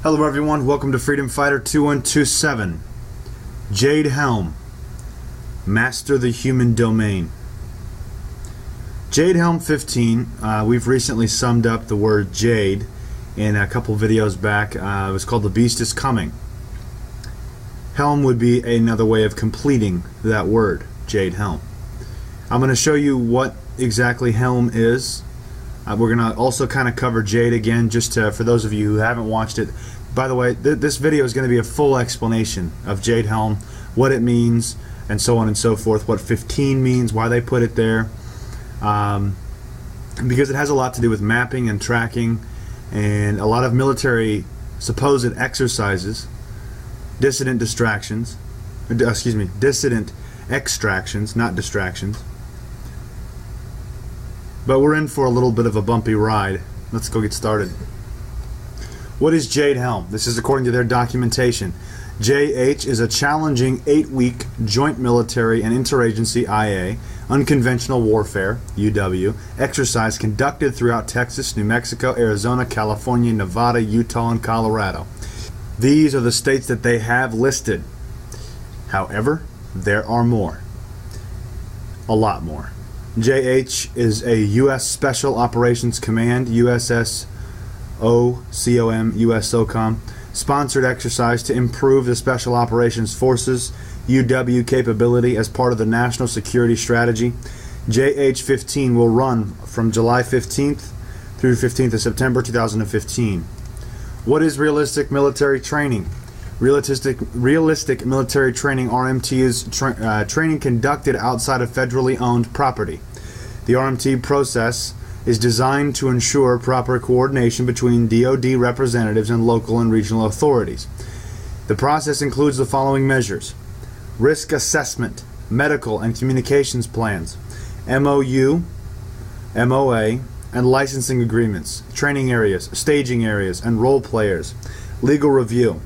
Hello everyone, welcome to Freedom Fighter 2127. Jade Helm, Master the Human Domain. Jade Helm 15, we've recently summed up the word Jade in a couple videos back. It was called The Beast is Coming. Helm would be another way of completing that word, Jade Helm. I'm going to show you what exactly Helm is. We're going to also kind of cover Jade again, just for those of you who haven't watched it. By the way, this video is going to be a full explanation of Jade Helm, what it means, and so on and so forth, what 15 means, why they put it there, because it has a lot to do with mapping and tracking and a lot of military supposed exercises, dissident extractions, not distractions. But we're in for a little bit of a bumpy ride. Let's go get started. What is Jade Helm? This is according to their documentation. JH is a challenging 8-week joint military and interagency IA, unconventional warfare, UW, exercise conducted throughout Texas, New Mexico, Arizona, California, Nevada, Utah, and Colorado. These are the states that they have listed. However, there are more. A lot more. JH is a U.S. Special Operations Command, USS OCOM, USOCOM, sponsored exercise to improve the Special Operations Forces UW capability as part of the National Security Strategy. JH-15 will run from July 15th through 15th of September 2015. What is realistic military training? Realistic military training, RMT, is training conducted outside of federally owned property. The RMT process is designed to ensure proper coordination between DoD representatives and local and regional authorities. The process includes the following measures: risk assessment, medical and communications plans, MOU, MOA, and licensing agreements, training areas, staging areas, and role players, legal review,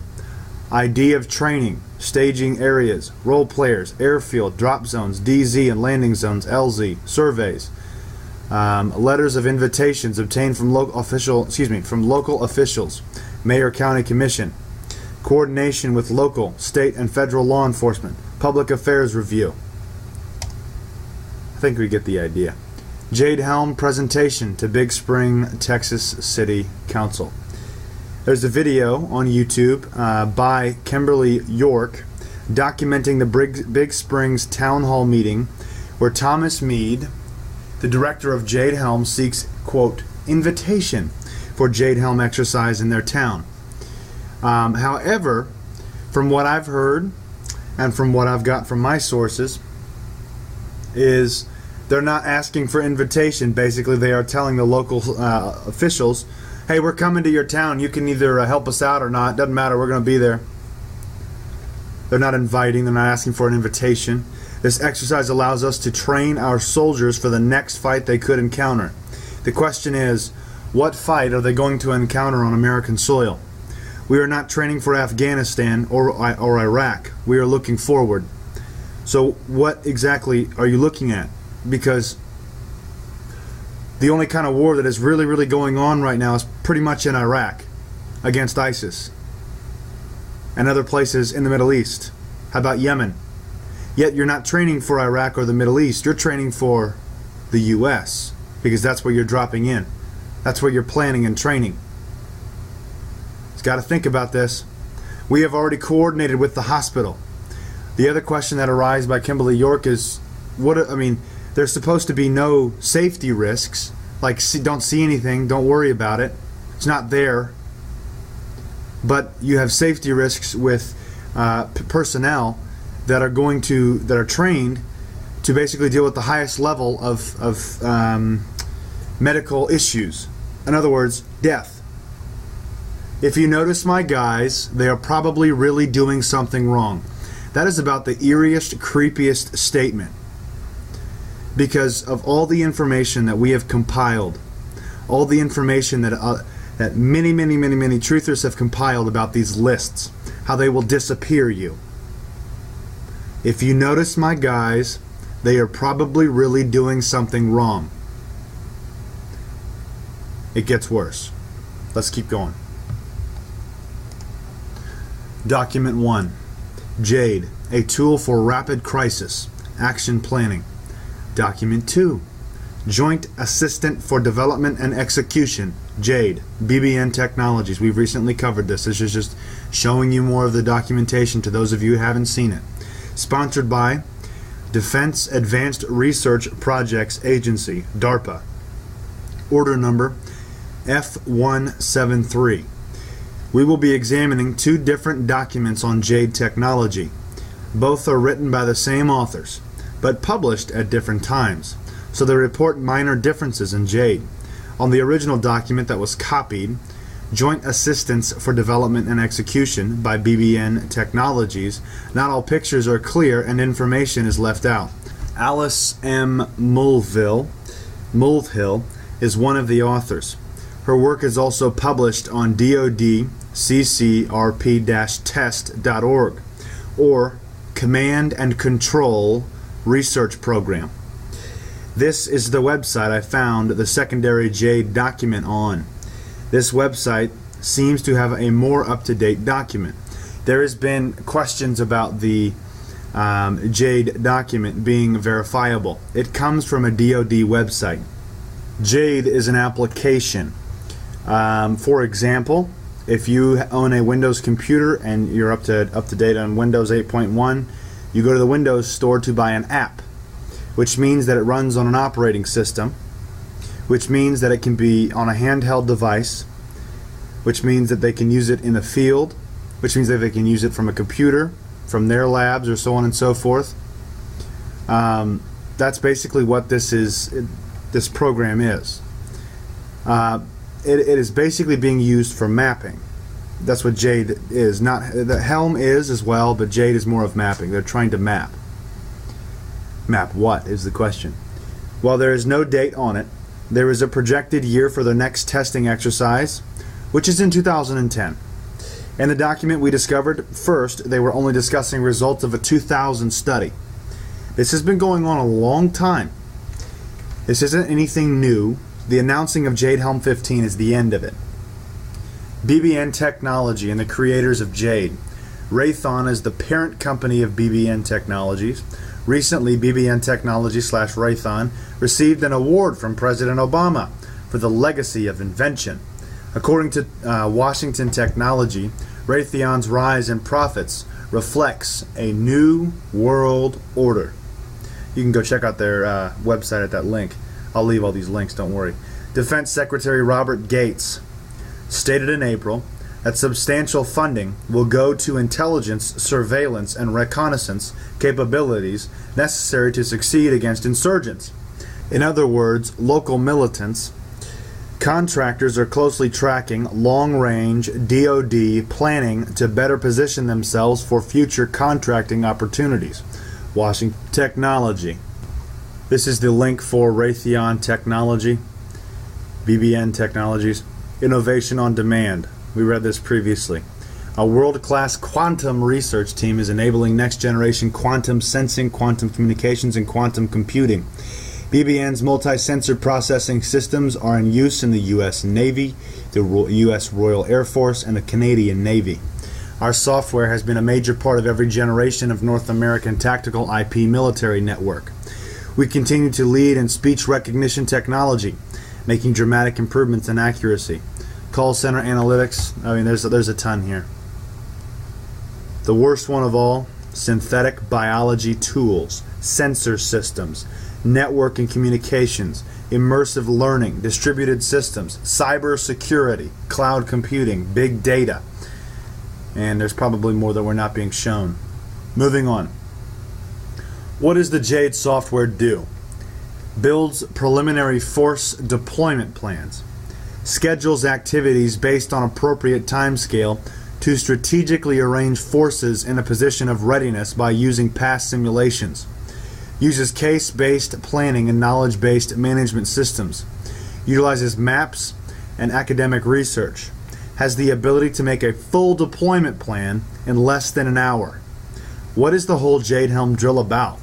ID of training, staging areas, role players, airfield, drop zones, DZ and landing zones, LZ, surveys, letters of invitations obtained from local officials, mayor, county commission, coordination with local, state, and federal law enforcement, public affairs review. I think we get the idea. Jade Helm presentation to Big Spring, Texas City Council. There's a video on YouTube by Kimberly York documenting the Big Springs Town Hall meeting where Thomas Meade, the director of Jade Helm, seeks, quote, invitation for Jade Helm exercise in their town. However, from what I've heard and from what I've got from my sources, is they're not asking for invitation. Basically, they are telling the local officials, hey, we're coming to your town. You can either help us out or not. Doesn't matter. We're going to be there. They're not inviting. They're not asking for an invitation. This exercise allows us to train our soldiers for the next fight they could encounter. The question is, what fight are they going to encounter on American soil? We are not training for Afghanistan or Iraq. We are looking forward. So what exactly are you looking at? Because the only kind of war that is really going on right now is pretty much in Iraq against ISIS and other places in the Middle East. How about Yemen? Yet you're not training for Iraq or the Middle East. You're training for the U.S. because that's where you're dropping in. That's where you're planning and training. You've got to think about this. We have already coordinated with the hospital. The other question that arises by Kimberly York is, there's supposed to be no safety risks, like don't see anything, don't worry about it. It's not there. But you have safety risks with personnel that are trained to basically deal with the highest level of medical issues. In other words, death. If you notice my guys, they are probably really doing something wrong. That is about the eeriest, creepiest statement. Because of all the information that we have compiled, all the information that many truthers have compiled about these lists, how they will disappear you. If you notice my guys, they are probably really doing something wrong. It gets worse. Let's keep going. Document 1. Jade, a tool for rapid crisis action planning. Document 2. Joint Assistant for Development and Execution, Jade, BBN Technologies. We've recently covered this. This is just showing you more of the documentation to those of you who haven't seen it. Sponsored by Defense Advanced Research Projects Agency, DARPA. Order number F173. We will be examining two different documents on Jade technology. Both are written by the same authors, but published at different times, so they report minor differences in Jade. On the original document that was copied, Joint Assistance for Development and Execution by BBN Technologies, not all pictures are clear and information is left out. Alice M. Mulvihill is one of the authors. Her work is also published on DoD-CCRP-test.org, or Command and Control Research Program. This is the website I found the secondary Jade document on. This website seems to have a more up-to-date document. There has been questions about the Jade document being verifiable. It comes from a DoD website. Jade is an application. For example, if you own a Windows computer and you're up to date on Windows 8.1, you go to the Windows store to buy an app, which means that it runs on an operating system, which means that it can be on a handheld device, which means that they can use it in the field, which means that they can use it from a computer, from their labs, or so on and so forth. That's basically what this program is. It is basically being used for mapping. That's what Jade is. The Helm is as well, but Jade is more of mapping. They're trying to map. Map what is the question. While there is no date on it, there is a projected year for the next testing exercise, which is in 2010. In the document we discovered, first, they were only discussing results of a 2000 study. This has been going on a long time. This isn't anything new. The announcing of Jade Helm 15 is the end of it. BBN Technology and the creators of Jade. Raytheon is the parent company of BBN Technologies. Recently, BBN Technology/Raytheon received an award from President Obama for the legacy of invention. According to Washington Technology, Raytheon's rise in profits reflects a new world order. You can go check out their website at that link. I'll leave all these links, don't worry. Defense Secretary Robert Gates stated in April that substantial funding will go to intelligence, surveillance, and reconnaissance capabilities necessary to succeed against insurgents. In other words, local militants. Contractors are closely tracking long-range DoD planning to better position themselves for future contracting opportunities. Washington Technology. This is the link for Raytheon Technology, BBN Technologies. Innovation on demand. We read this previously. A world-class quantum research team is enabling next-generation quantum sensing, quantum communications, and quantum computing. BBN's multi-sensor processing systems are in use in the U.S. Navy, the U.S. Royal Air Force, and the Canadian Navy. Our software has been a major part of every generation of North American tactical IP military network. We continue to lead in speech recognition technology, making dramatic improvements in accuracy. Call center analytics, there's a ton here. The worst one of all, synthetic biology tools, sensor systems, network and communications, immersive learning, distributed systems, cyber security, cloud computing, big data. And there's probably more that we're not being shown. Moving on. What does the Jade software do? Builds preliminary force deployment plans. Schedules activities based on appropriate timescale to strategically arrange forces in a position of readiness by using past simulations. Uses case-based planning and knowledge-based management systems. Utilizes maps and academic research. Has the ability to make a full deployment plan in less than an hour. What is the whole Jade Helm drill about?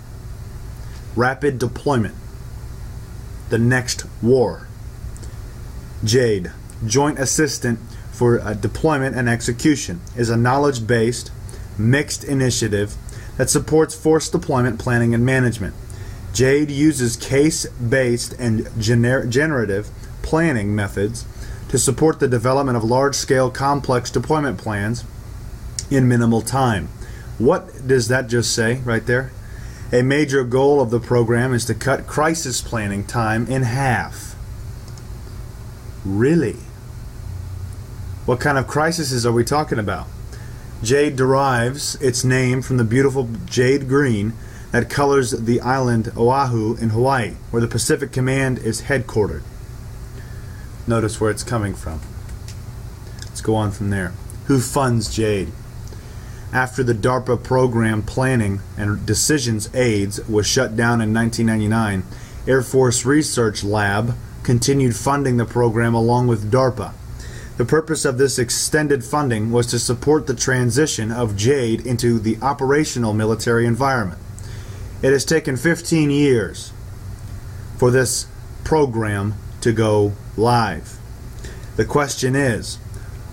Rapid deployment. The next war. Jade, Joint Assistant for deployment and execution, is a knowledge-based, mixed initiative that supports force deployment planning and management. Jade uses case-based and generative planning methods to support the development of large-scale complex deployment plans in minimal time. What does that just say right there? A major goal of the program is to cut crisis planning time in half. Really? What kind of crises are we talking about? Jade derives its name from the beautiful jade green that colors the island Oahu in Hawaii, where the Pacific Command is headquartered. Notice where it's coming from. Let's go on from there. Who funds Jade? After the DARPA program planning and decisions aids was shut down in 1999, Air Force Research Lab continued funding the program along with DARPA. The purpose of this extended funding was to support the transition of Jade into the operational military environment. It has taken 15 years for this program to go live. The question is,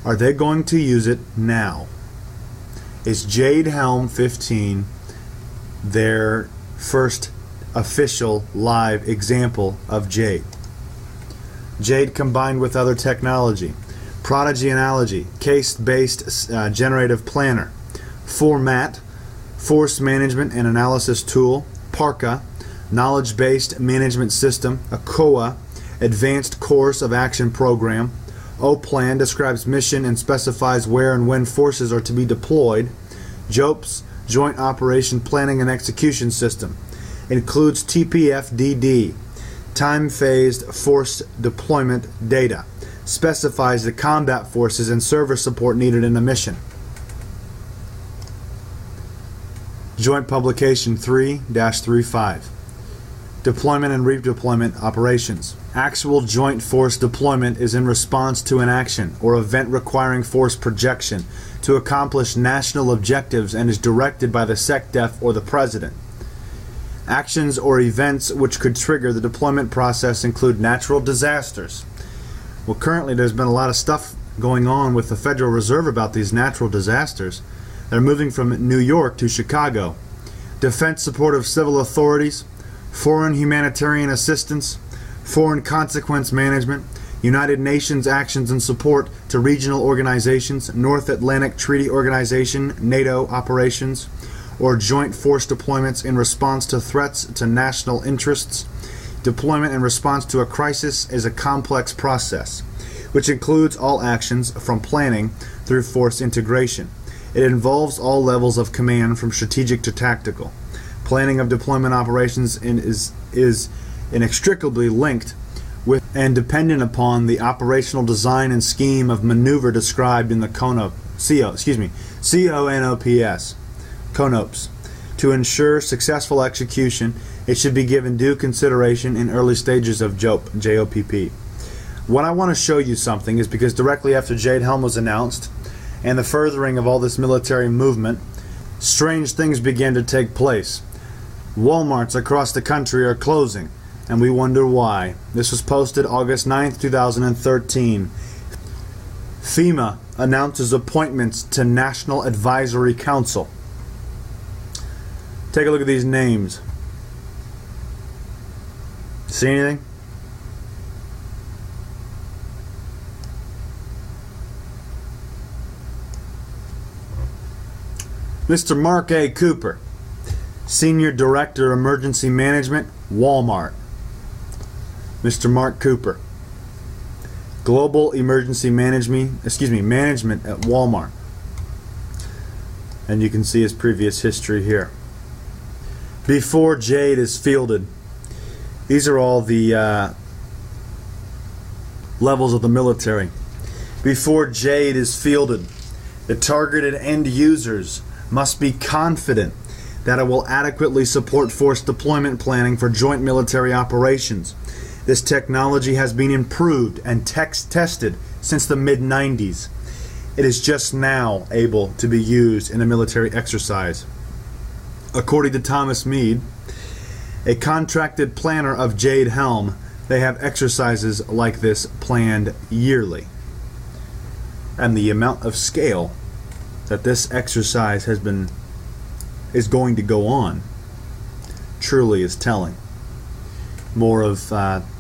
are they going to use it now? Is Jade Helm 15 their first official live example of Jade? Jade combined with other technology. Prodigy Analogy, case-based generative planner. Format, force management and analysis tool. PARCA, knowledge-based management system. ACOA, advanced course of action program. O-Plan describes mission and specifies where and when forces are to be deployed. JOPS, Joint Operation Planning and Execution System, includes TPFDD, time-phased force deployment data, specifies the combat forces and server support needed in a mission. Joint Publication 3-35, Deployment and Redeployment Operations. Actual joint force deployment is in response to an action or event requiring force projection to accomplish national objectives and is directed by the SecDef or the President. Actions or events which could trigger the deployment process include natural disasters. Well, currently there's been a lot of stuff going on with the Federal Reserve about these natural disasters. They're moving from New York to Chicago. Defense support of civil authorities, foreign humanitarian assistance, foreign consequence management, United Nations actions and support to regional organizations, North Atlantic Treaty Organization, NATO operations, or joint force deployments in response to threats to national interests. Deployment in response to a crisis is a complex process, which includes all actions from planning through force integration. It involves all levels of command from strategic to tactical. Planning of deployment operations is inextricably linked with and dependent upon the operational design and scheme of maneuver described in the CONOPS. To ensure successful execution, it should be given due consideration in early stages of JOPP. What I want to show you something is because directly after Jade Helm was announced and the furthering of all this military movement, strange things began to take place. Walmarts across the country are closing, and we wonder why. This was posted August 9th, 2013. FEMA announces appointments to National Advisory Council. Take a look at these names. See anything? Mr. Mark A. Cooper, Senior Director, Emergency Management, Walmart. Mr. Mark Cooper, Global Emergency Management at Walmart. And you can see his previous history here. Before Jade is fielded, these are all the levels of the military. Before Jade is fielded, the targeted end users must be confident that it will adequately support force deployment planning for joint military operations. This technology has been improved and tested since the mid-90s. It is just now able to be used in a military exercise. According to Thomas Mead, a contracted planner of Jade Helm, they have exercises like this planned yearly. And the amount of scale that this exercise is going to go on truly is telling. More of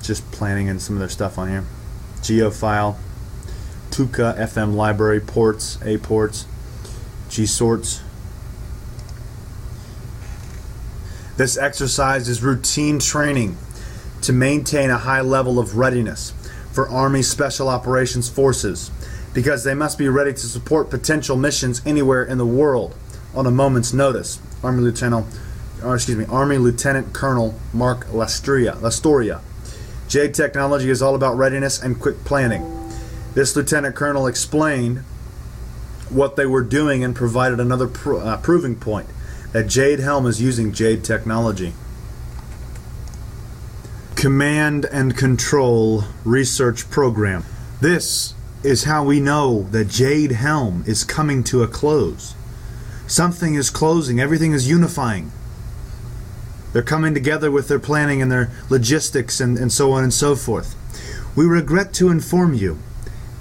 just planning and some of their stuff on here. Geofile, Tuca, FM library, ports, A ports, G sorts. This exercise is routine training to maintain a high level of readiness for Army Special Operations Forces, because they must be ready to support potential missions anywhere in the world on a moment's notice. Army Lieutenant Colonel Mark Lastoria. Jade Technology is all about readiness and quick planning. This Lieutenant Colonel explained what they were doing and provided another proving point that Jade Helm is using Jade Technology. Command and Control Research Program. This is how we know that Jade Helm is coming to a close. Something is closing, everything is unifying. They're coming together with their planning and their logistics and so on and so forth. We regret to inform you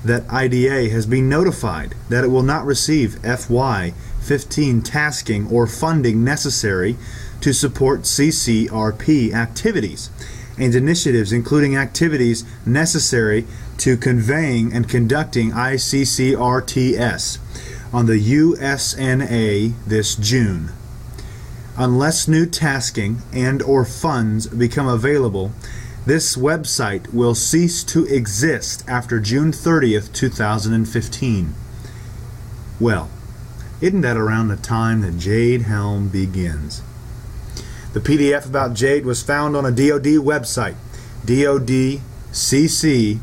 that IDA has been notified that it will not receive FY15 tasking or funding necessary to support CCRP activities and initiatives, including activities necessary to conveying and conducting ICCRTS on the USNA this June. Unless new tasking and or funds become available, this website will cease to exist after June 30th, 2015. Well, isn't that around the time that Jade Helm begins? The PDF about Jade was found on a DoD website, DoD CCRP,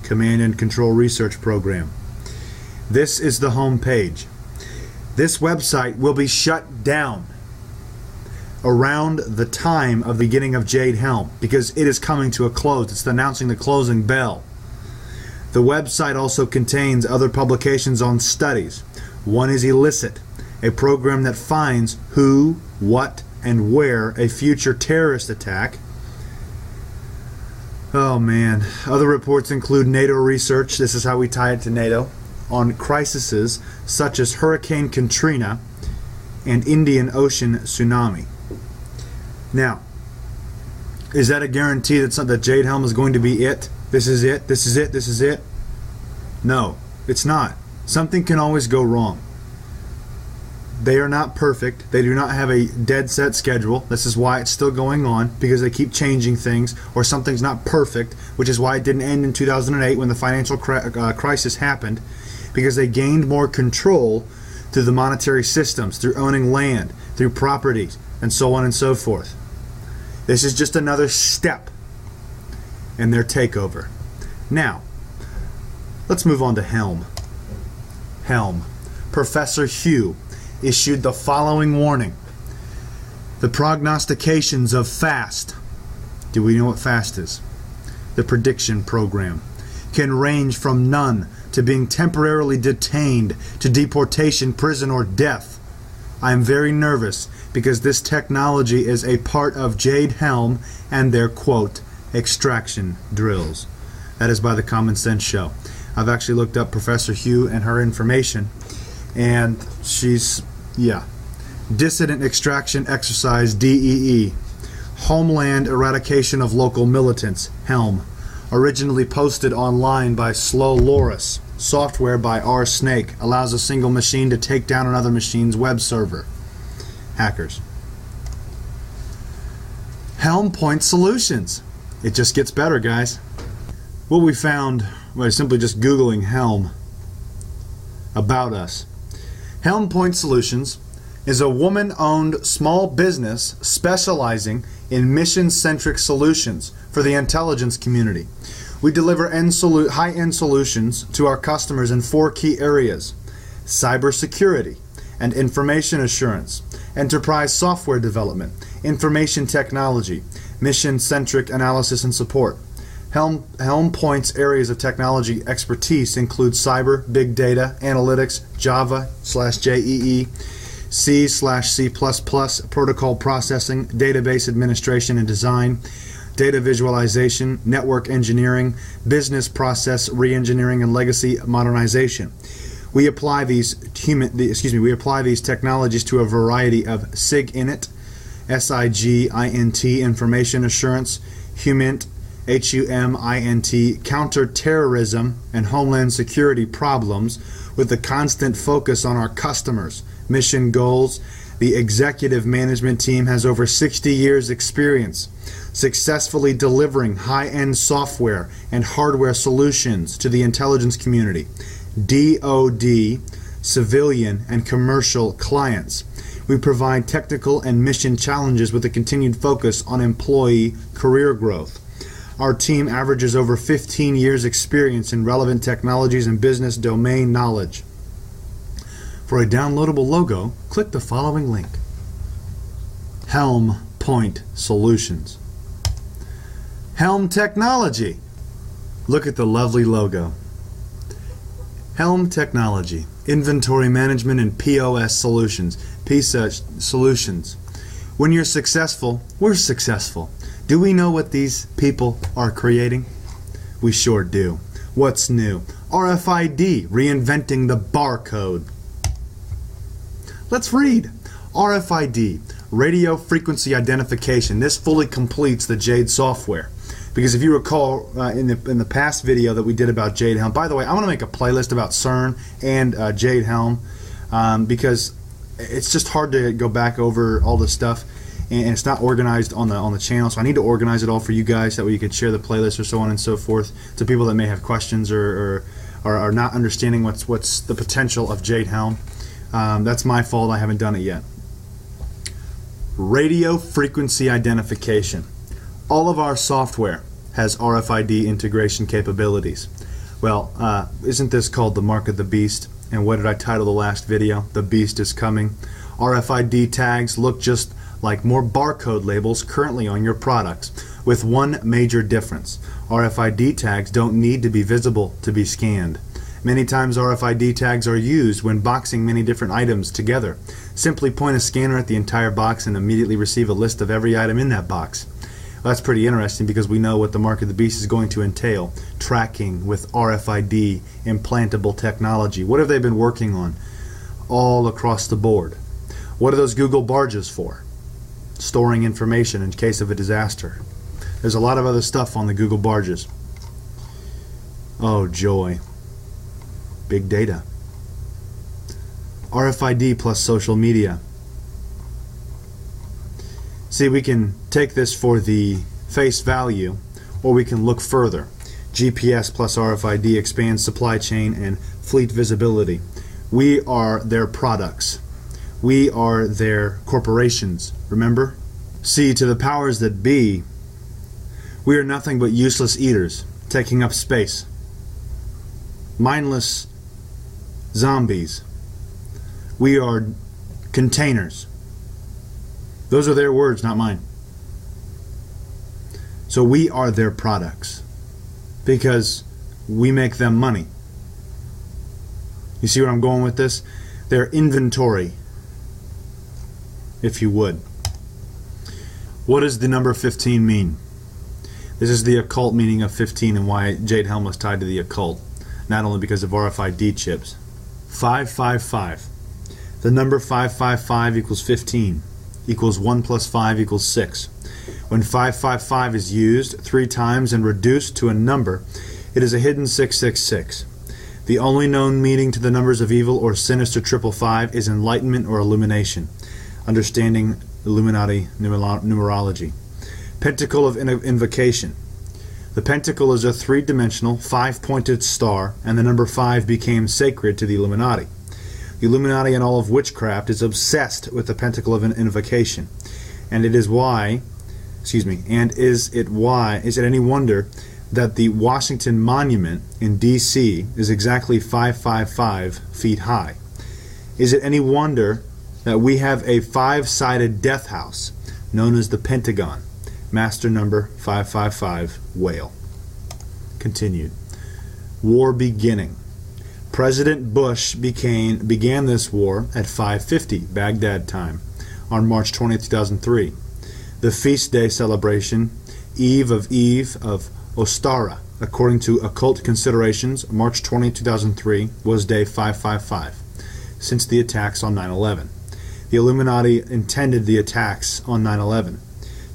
Command and Control Research Program. This is the home page. This website will be shut down around the time of the beginning of Jade Helm, because it is coming to a close. It's announcing the closing bell. The website also contains other publications on studies. One is Illicit, a program that finds who, what, and where a future terrorist attack. Oh man. Other reports include NATO research, this is how we tie it to NATO, on crises such as Hurricane Katrina and Indian Ocean tsunami. Now, is that a guarantee that Jade Helm is going to be it? This is it? This is it? This is it? No, it's not. Something can always go wrong. They are not perfect. They do not have a dead set schedule. This is why it's still going on, because they keep changing things, or something's not perfect, which is why it didn't end in 2008 when the financial crisis happened, because they gained more control through the monetary systems, through owning land, through properties, and so on and so forth. This is just another step in their takeover. Now, let's move on to Helm. Helm. Professor Hugh issued the following warning. The prognostications of FAST, do we know what FAST is? The prediction program, can range from none to being temporarily detained to deportation, prison, or death. I am very nervous because this technology is a part of Jade Helm and their, quote, extraction drills. That is by the Common Sense Show. I've actually looked up Professor Hugh and her information, and she's, Dissident Extraction Exercise, DEE. Homeland Eradication of Local Militants, Helm. Originally posted online by Slow Loris. Software by R Snake. Allows a single machine to take down another machine's web server. Hackers. Helm Point Solutions. It just gets better, guys. What we found by simply just Googling Helm about us. Helm Point Solutions is a woman-owned small business specializing in mission-centric solutions for the intelligence community. We deliver high-end solutions to our customers in 4 key areas: cybersecurity and information assurance, enterprise software development, information technology, mission-centric analysis and support. Helm Point's areas of technology expertise include cyber, big data, analytics, Java/JEE, C/C++, protocol processing, database administration and design, data visualization, network engineering, business process reengineering, and legacy modernization. We apply these technologies to a variety of SIGINT, SIGINT, information assurance, HUMINT, HUMINT, counterterrorism, and homeland security problems, with a constant focus on our customers' mission goals. The executive management team has over 60 years' experience successfully delivering high-end software and hardware solutions to the intelligence community, DoD, civilian, and commercial clients. We provide technical and mission challenges with a continued focus on employee career growth. Our team averages over 15 years' experience in relevant technologies and business domain knowledge. For a downloadable logo, click the following link. Helm Point Solutions. Helm Technology. Look at the lovely logo. Helm Technology, Inventory Management and POS Solutions, PSUS Solutions. When you're successful, we're successful. Do we know what these people are creating? We sure do. What's new? RFID, reinventing the barcode. Let's read. RFID, radio frequency identification. This fully completes the Jade software. Because if you recall in the past video that we did about Jade Helm, by the way, I want to make a playlist about CERN and Jade Helm because it's just hard to go back over all this stuff, and it's not organized on the channel. So I need to organize it all for you guys, that way you can share the playlist or so on and so forth to people that may have questions or are not understanding what's the potential of Jade Helm. That's my fault. I haven't done it yet. Radio frequency identification. All of our software has RFID integration capabilities. Well, isn't this called the mark of the beast? And what did I title the last video? The beast is coming. RFID tags look just like more barcode labels currently on your products, with one major difference. RFID tags don't need to be visible to be scanned. Many times RFID tags are used when boxing many different items together. Simply point a scanner at the entire box and immediately receive a list of every item in that box. That's pretty interesting because we know what the mark of the beast is going to entail. Tracking with RFID implantable technology. What have they been working on? All across the board. What are those Google barges for? Storing information in case of a disaster. There's a lot of other stuff on the Google barges. Oh joy. Big data. RFID plus social media. See, we can take this for the face value, or we can look further. GPS plus RFID expands supply chain and fleet visibility. We are their products. We are their corporations, remember? See, to the powers that be, we are nothing but useless eaters, taking up space. Mindless zombies. We are containers. Those are their words, not mine. So we are their products because we make them money. You see where I'm going with this? Their inventory, if you would. What does the number 15 mean? This is the occult meaning of 15 and why Jade Helm was tied to the occult. Not only because of RFID chips. 555. The number 555 equals 15. Equals 1 plus 5 equals 6. When 555 is used 3 times and reduced to a number, it is a hidden 666. The only known meaning to the numbers of evil or sinister 555 is enlightenment or illumination. Understanding Illuminati numerology. Pentacle of invocation. The pentacle is a 3-dimensional, 5-pointed star, and the number 5 became sacred to the Illuminati. The Illuminati and all of witchcraft is obsessed with the pentacle of an invocation, and it is why, is it any wonder that the Washington Monument in D.C. is exactly 555 feet high? Is it any wonder that we have a 5-sided death house known as the Pentagon? Master number 555 whale. Continued. War beginning. President Bush began this war at 5:50 Baghdad time on March 20, 2003. The feast day celebration Eve of Ostara, according to occult considerations, March 20, 2003, was day 555, since the attacks on 9/11. The Illuminati intended the attacks on 9/11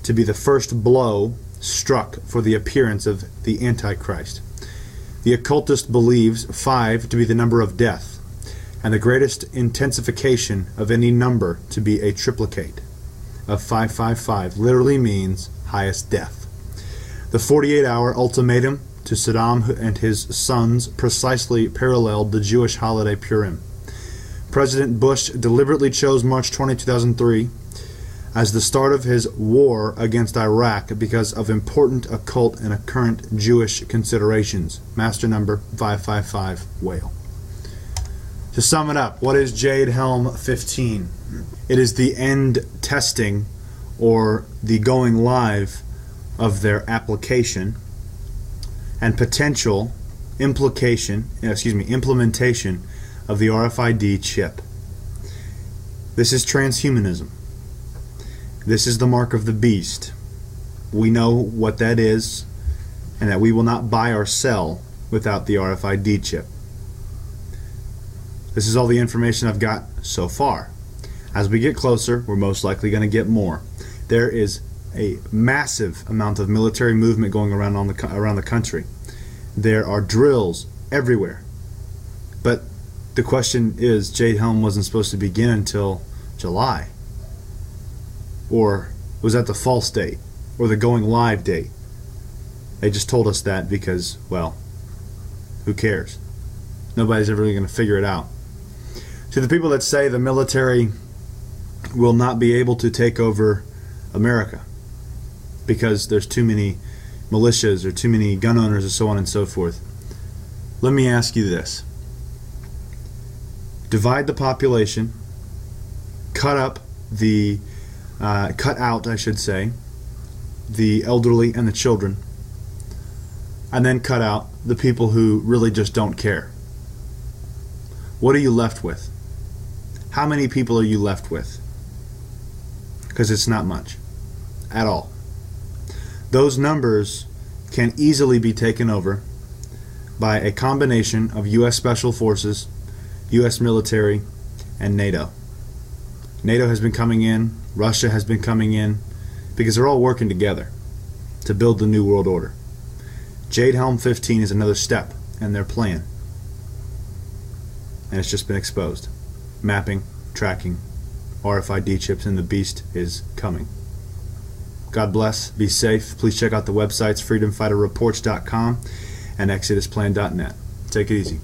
to be the first blow struck for the appearance of the Antichrist. The occultist believes 5 to be the number of death, and the greatest intensification of any number to be a triplicate of 555 literally means highest death. The 48-hour ultimatum to Saddam and his sons precisely paralleled the Jewish holiday Purim. President Bush deliberately chose March 20, 2003 as the start of his war against Iraq because of important occult and current Jewish considerations. Master number 555 whale. To sum it up, what is Jade Helm 15? It is the end testing or the going live of their application and potential implementation of the RFID chip. This is transhumanism. This is the mark of the beast. We know what that is, and that we will not buy or sell without the RFID chip. This is all the information I've got so far. As we get closer, we're most likely going to get more. There is a massive amount of military movement going around the country. There are drills everywhere. But the question is, Jade Helm wasn't supposed to begin until July. Or was that the false date? Or the going live date? They just told us that because, well, who cares? Nobody's ever really going to figure it out. To the people that say the military will not be able to take over America because there's too many militias or too many gun owners and so on and so forth, let me ask you this. Divide the population, cut out, the elderly and the children, and then cut out the people who really just don't care. What are you left with? How many people are you left with? Because it's not much at all. Those numbers can easily be taken over by a combination of U.S. Special Forces, U.S. military, and NATO. NATO has been coming in, Russia has been coming in, because they're all working together to build the New World Order. Jade Helm 15 is another step in their plan, and it's just been exposed. Mapping, tracking, RFID chips, and the beast is coming. God bless, be safe. Please check out the websites freedomfighterreports.com and exodusplan.net. Take it easy.